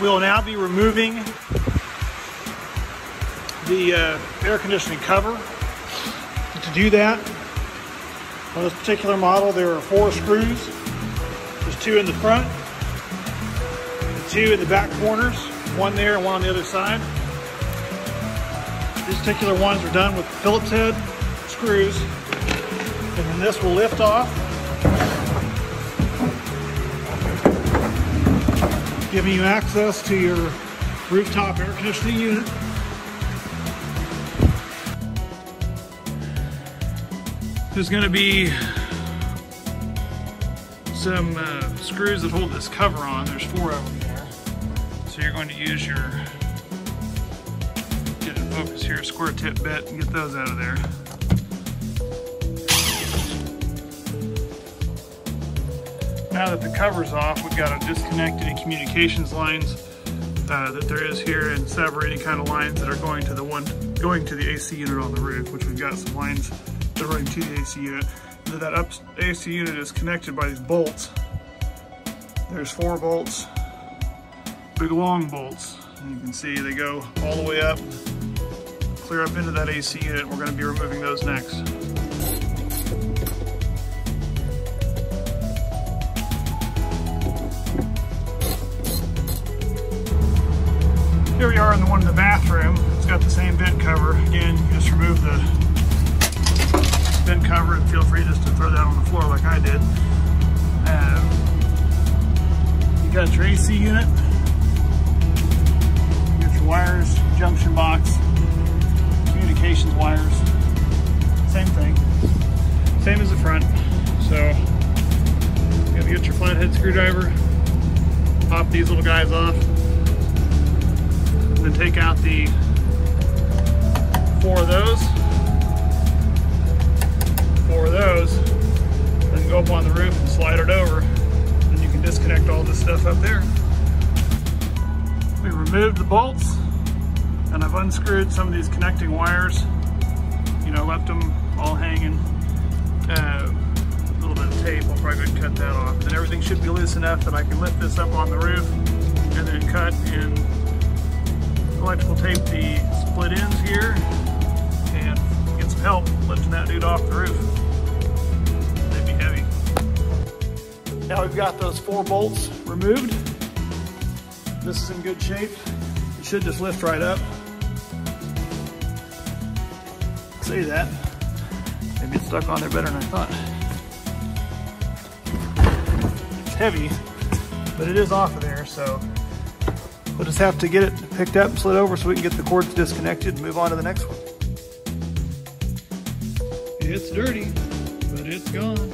We'll now be removing the air conditioning cover. And to do that, on this particular model, there are 4 screws. There's 2 in the front, and 2 in the back corners, 1 there and 1 on the other side. These particular ones are done with Phillips head screws, and then this will lift off, giving you access to your rooftop air conditioning unit. There's going to be some screws that hold this cover on. There's 4 of them there. So you're going to use your, get it in focus here, square tip bit and get those out of there. Now that the cover's off, we've got to disconnect any communications lines that there is here and sever any kind of lines that are going to the AC unit on the roof, which we've got some lines that are running to the AC unit. And that AC unit is connected by these bolts. There's 4 bolts, big long bolts. And you can see they go all the way up, clear up into that AC unit. We're going to be removing those next. Here we are in the one in the bathroom. It's got the same vent cover. Again, you just remove the vent cover and feel free just to throw that on the floor like I did. You got your AC unit, you got your wires, junction box, communications wires, same thing, same as the front. So you're gonna get your flathead screwdriver, pop these little guys off, and then take out the 4 of those. 4 of those, then go up on the roof and slide it over, and you can disconnect all this stuff up there. We removed the bolts, and I've unscrewed some of these connecting wires. You know, left them all hanging. A little bit of tape, I'll probably go and cut that off. Then everything should be loose enough that I can lift this up on the roof, and then cut and electrical tape the split ends here, and get some help lifting that dude off the roof. They'd be heavy. Now we've got those 4 bolts removed. This is in good shape. It should just lift right up. Say that. Maybe it's stuck on there better than I thought. It's heavy, but it is off of there, so we'll just have to get it picked up and slid over so we can get the cords disconnected and move on to the next one. It's dirty, but it's gone.